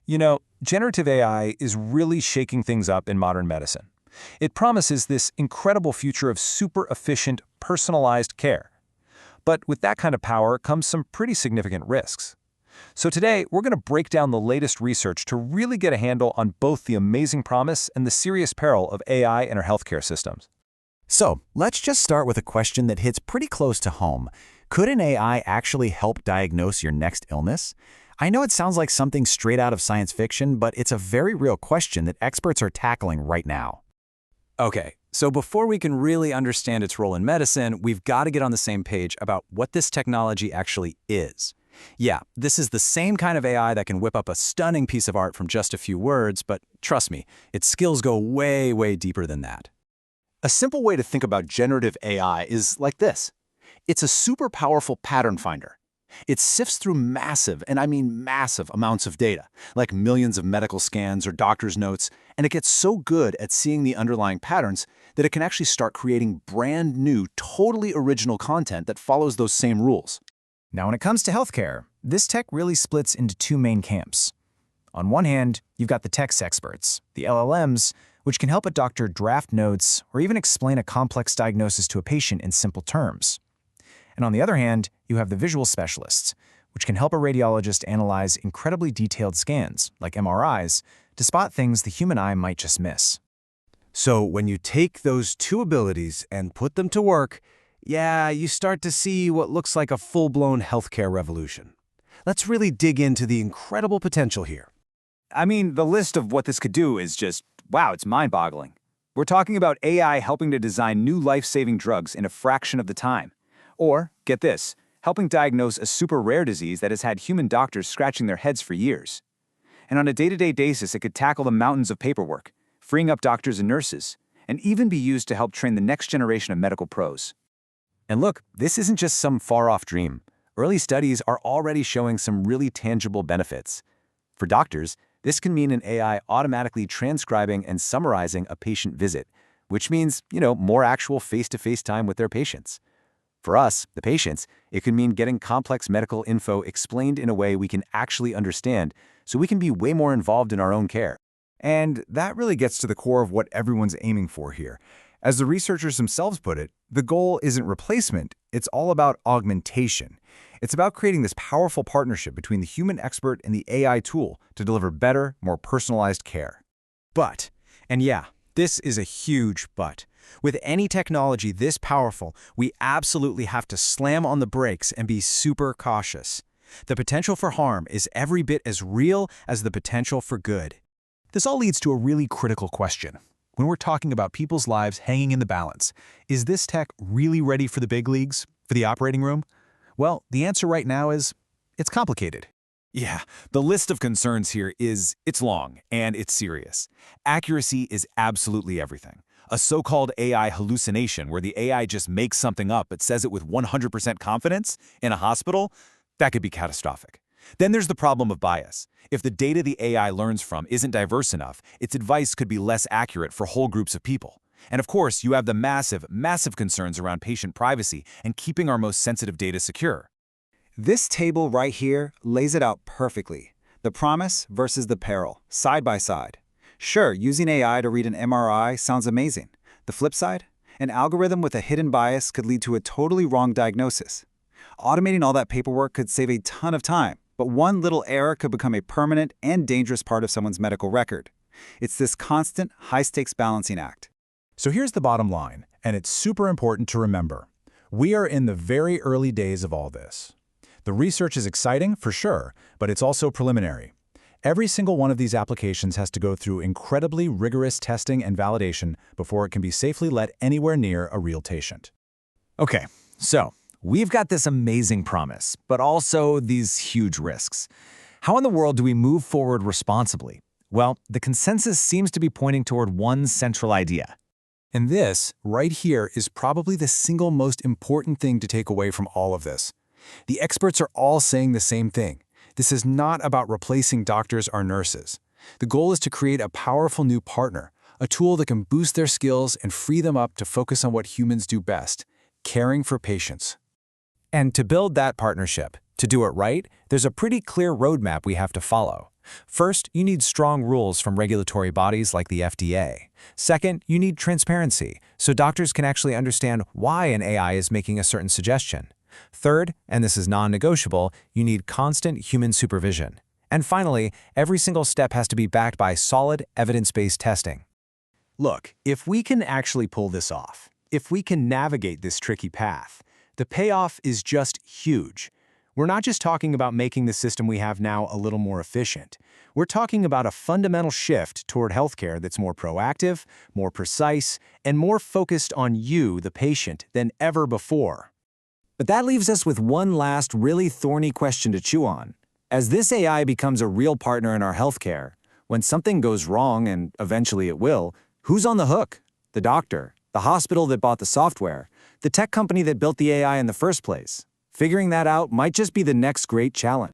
Generative AI is really shaking things up in modern medicine. It promises this incredible future of super efficient, personalized care. But with that kind of power comes some pretty significant risks. So today, we're going to break down the latest research to really get a handle on both the amazing promise and the serious peril of AI in our healthcare systems. So, let's just start with a question that hits pretty close to home. Could an AI actually help diagnose your next illness? I know it sounds like something straight out of science fiction, but it's a very real question that experts are tackling right now. Okay, so before we can really understand its role in medicine, we've got to get on the same page about what this technology actually is. Yeah, this is the same kind of AI that can whip up a stunning piece of art from just a few words, but trust me, its skills go way, way deeper than that. A simple way to think about generative AI is like this. It's a super powerful pattern finder. It sifts through massive, and I mean massive, amounts of data, like millions of medical scans or doctor's notes, and it gets so good at seeing the underlying patterns that it can actually start creating brand new, totally original content that follows those same rules. Now, when it comes to healthcare, this tech really splits into two main camps. On one hand, you've got the text experts, the LLMs, which can help a doctor draft notes or even explain a complex diagnosis to a patient in simple terms. And on the other hand, you have the visual specialists, which can help a radiologist analyze incredibly detailed scans, like MRIs, to spot things the human eye might just miss. So when you take those two abilities and put them to work, you start to see what looks like a full-blown healthcare revolution. Let's really dig into the incredible potential here. I mean, the list of what this could do is just, wow, it's mind-boggling. We're talking about AI helping to design new life-saving drugs in a fraction of the time. Or, get this, helping diagnose a super rare disease that has had human doctors scratching their heads for years. And on a day-to-day basis, it could tackle the mountains of paperwork, freeing up doctors and nurses, and even be used to help train the next generation of medical pros. And look, this isn't just some far-off dream. Early studies are already showing some really tangible benefits. For doctors, this can mean an AI automatically transcribing and summarizing a patient visit, which means, more actual face-to-face time with their patients. For us, the patients, it could mean getting complex medical info explained in a way we can actually understand, so we can be way more involved in our own care. And that really gets to the core of what everyone's aiming for here. As the researchers themselves put it, the goal isn't replacement, it's all about augmentation. It's about creating this powerful partnership between the human expert and the AI tool to deliver better, more personalized care. But, and yeah, this is a huge but. With any technology this powerful, we absolutely have to slam on the brakes and be super cautious. The potential for harm is every bit as real as the potential for good. This all leads to a really critical question. When we're talking about people's lives hanging in the balance, is this tech really ready for the big leagues, for the operating room? Well, the answer right now is, it's complicated. Yeah, the list of concerns here it's long and it's serious. Accuracy is absolutely everything. A so-called AI hallucination where the AI just makes something up but says it with 100% confidence in a hospital, that could be catastrophic. Then there's the problem of bias. If the data the AI learns from isn't diverse enough, its advice could be less accurate for whole groups of people. And of course, you have the massive, massive concerns around patient privacy and keeping our most sensitive data secure. This table right here lays it out perfectly. The promise versus the peril, side by side. Sure, using AI to read an MRI sounds amazing. The flip side? An algorithm with a hidden bias could lead to a totally wrong diagnosis. Automating all that paperwork could save a ton of time, but one little error could become a permanent and dangerous part of someone's medical record. It's this constant, high-stakes balancing act. So here's the bottom line, and it's super important to remember. We are in the very early days of all this. The research is exciting, for sure, but it's also preliminary. Every single one of these applications has to go through incredibly rigorous testing and validation before it can be safely let anywhere near a real patient. Okay, so we've got this amazing promise, but also these huge risks. How in the world do we move forward responsibly? Well, the consensus seems to be pointing toward one central idea. And this, right here, is probably the single most important thing to take away from all of this. The experts are all saying the same thing. This is not about replacing doctors or nurses. The goal is to create a powerful new partner, a tool that can boost their skills and free them up to focus on what humans do best, caring for patients. And to build that partnership, to do it right, there's a pretty clear roadmap we have to follow. First, you need strong rules from regulatory bodies like the FDA. Second, you need transparency, so doctors can actually understand why an AI is making a certain suggestion. Third, and this is non-negotiable, you need constant human supervision. And finally, every single step has to be backed by solid, evidence-based testing. Look, if we can actually pull this off, if we can navigate this tricky path, the payoff is just huge. We're not just talking about making the system we have now a little more efficient. We're talking about a fundamental shift toward healthcare that's more proactive, more precise, and more focused on you, the patient, than ever before. But that leaves us with one last really thorny question to chew on. As this AI becomes a real partner in our healthcare, when something goes wrong, and eventually it will, who's on the hook? The doctor, the hospital that bought the software, the tech company that built the AI in the first place? Figuring that out might just be the next great challenge.